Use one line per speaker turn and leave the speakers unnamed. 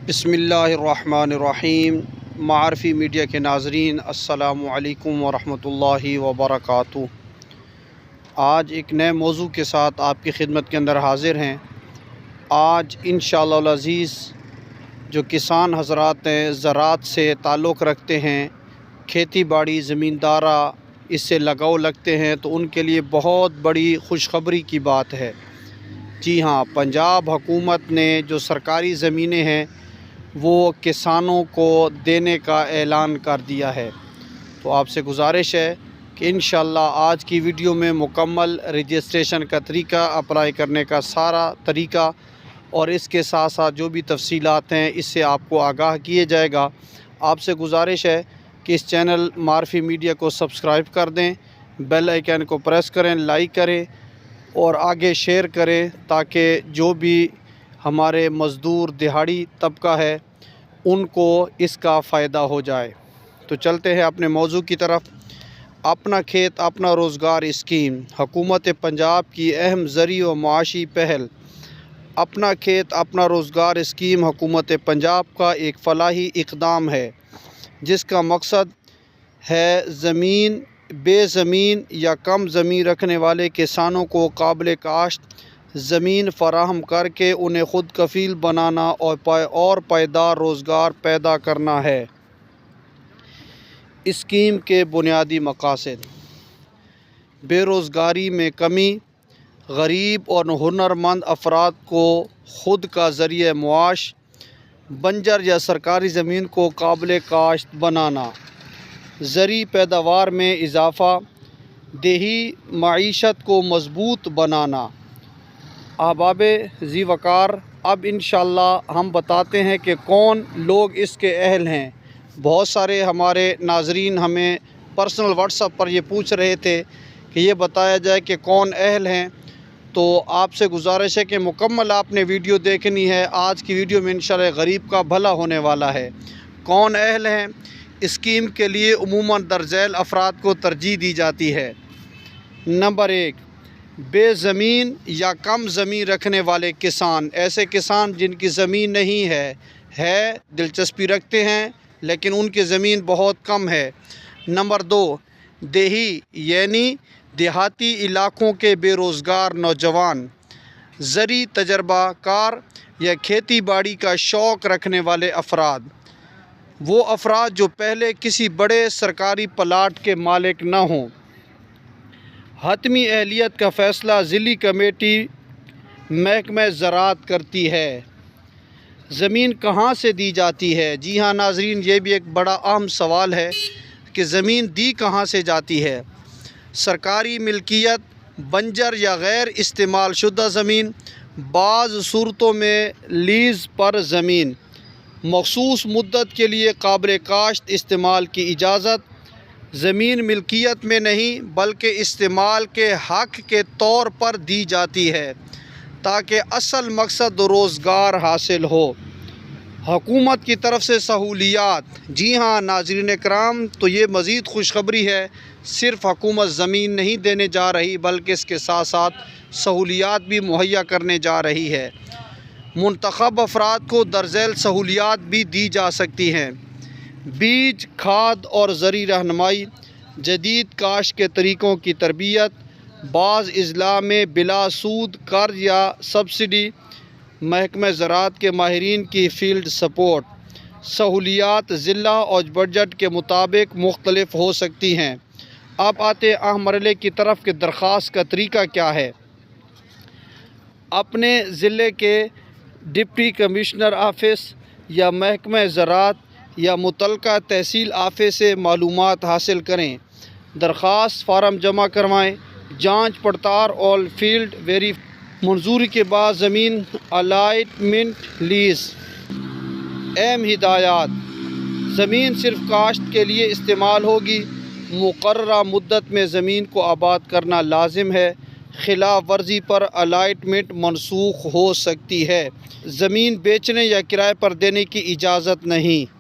بسم اللہ الرحمن الرحیم۔ معرفی میڈیا کے ناظرین، السلام علیکم ورحمۃ اللہ وبرکاتہ۔ آج ایک نئے موضوع کے ساتھ آپ کی خدمت کے اندر حاضر ہیں۔ آج انشاءاللہ العزیز جو کسان حضرات ہیں، زراعت سے تعلق رکھتے ہیں، کھیتی باڑی زمیندارہ اس سے لگاؤ لگتے ہیں، تو ان کے لیے بہت بڑی خوشخبری کی بات ہے۔ جی ہاں، پنجاب حکومت نے جو سرکاری زمینیں ہیں وہ کسانوں کو دینے کا اعلان کر دیا ہے۔ تو آپ سے گزارش ہے کہ انشاءاللہ آج کی ویڈیو میں مکمل رجسٹریشن کا طریقہ، اپلائی کرنے کا سارا طریقہ اور اس کے ساتھ ساتھ جو بھی تفصیلات ہیں اس سے آپ کو آگاہ کیے جائے گا۔ آپ سے گزارش ہے کہ اس چینل معرفی میڈیا کو سبسکرائب کر دیں، بیل آئیکن کو پریس کریں، لائک کریں اور آگے شیئر کریں تاکہ جو بھی ہمارے مزدور دہاڑی طبقہ ہے ان کو اس کا فائدہ ہو جائے۔ تو چلتے ہیں اپنے موضوع کی طرف۔ اپنا کھیت اپنا روزگار اسکیم حکومت پنجاب کی اہم زرعی و معاشی پہل۔ اپنا کھیت اپنا روزگار اسکیم حکومت پنجاب کا ایک فلاحی اقدام ہے جس کا مقصد ہے بے زمین یا کم زمین رکھنے والے کسانوں کو قابل کاشت زمین فراہم کر کے انہیں خود کفیل بنانا اور پائیدار روزگار پیدا کرنا ہے۔ اسکیم کے بنیادی مقاصد: بے روزگاری میں کمی، غریب اور ہنرمند افراد کو خود کا ذریعہ معاش، بنجر یا سرکاری زمین کو قابل کاشت بنانا، زرعی پیداوار میں اضافہ، دیہی معیشت کو مضبوط بنانا۔ احباب ذی وقار، اب انشاءاللہ ہم بتاتے ہیں کہ کون لوگ اس کے اہل ہیں۔ بہت سارے ہمارے ناظرین ہمیں پرسنل واٹس ایپ پر یہ پوچھ رہے تھے کہ یہ بتایا جائے کہ کون اہل ہیں۔ تو آپ سے گزارش ہے کہ مکمل آپ نے ویڈیو دیکھنی ہے۔ آج کی ویڈیو میں انشاءاللہ غریب کا بھلا ہونے والا ہے۔ کون اہل ہیں؟ اسکیم کے لیے عموماً درج ذیل افراد کو ترجیح دی جاتی ہے۔ نمبر 1، بے زمین یا کم زمین رکھنے والے کسان۔ ایسے کسان جن کی زمین نہیں ہے، دلچسپی رکھتے ہیں لیکن ان کی زمین بہت کم ہے۔ نمبر 2، دیہی یعنی دیہاتی علاقوں کے بے روزگار نوجوان، زرعی تجربہ کار یا کھیتی باڑی کا شوق رکھنے والے افراد، وہ افراد جو پہلے کسی بڑے سرکاری پلاٹ کے مالک نہ ہوں۔ حتمی اہلیت کا فیصلہ ضلعی کمیٹی محکمہ زراعت کرتی ہے۔ زمین کہاں سے دی جاتی ہے؟ جی ہاں ناظرین، یہ بھی ایک بڑا اہم سوال ہے کہ زمین دی کہاں سے جاتی ہے۔ سرکاری ملکیت، بنجر یا غیر استعمال شدہ زمین، بعض صورتوں میں لیز پر زمین، مخصوص مدت کے لیے قابل کاشت استعمال کی اجازت۔ زمین ملکیت میں نہیں بلکہ استعمال کے حق کے طور پر دی جاتی ہے تاکہ اصل مقصد روزگار حاصل ہو۔ حکومت کی طرف سے سہولیات۔ جی ہاں ناظرین کرام، تو یہ مزید خوشخبری ہے، صرف حکومت زمین نہیں دینے جا رہی بلکہ اس کے ساتھ ساتھ سہولیات بھی مہیا کرنے جا رہی ہے۔ منتخب افراد کو درج ذیل سہولیات بھی دی جا سکتی ہیں: بیج، کھاد اور زرعی رہنمائی، جدید کاشت کے طریقوں کی تربیت، بعض اضلاع میں بلا سود قرض یا سبسڈی، محکمہ زراعت کے ماہرین کی فیلڈ سپورٹ۔ سہولیات ضلع اور بجٹ کے مطابق مختلف ہو سکتی ہیں۔ اب آتے اہم مرحلے کی طرف کہ درخواست کا طریقہ کیا ہے۔ اپنے ضلع کے ڈپٹی کمشنر آفس یا محکمہ زراعت یا متعلقہ تحصیل آفس سے معلومات حاصل کریں۔ درخواست فارم جمع کروائیں۔ جانچ پڑتال اور فیلڈ ویریفیکیشن۔ منظوری کے بعد زمین الاٹمنٹ لیز۔ اہم ہدایات: زمین صرف کاشت کے لیے استعمال ہوگی۔ مقررہ مدت میں زمین کو آباد کرنا لازم ہے۔ خلاف ورزی پر الاٹمنٹ منسوخ ہو سکتی ہے۔ زمین بیچنے یا کرائے پر دینے کی اجازت نہیں۔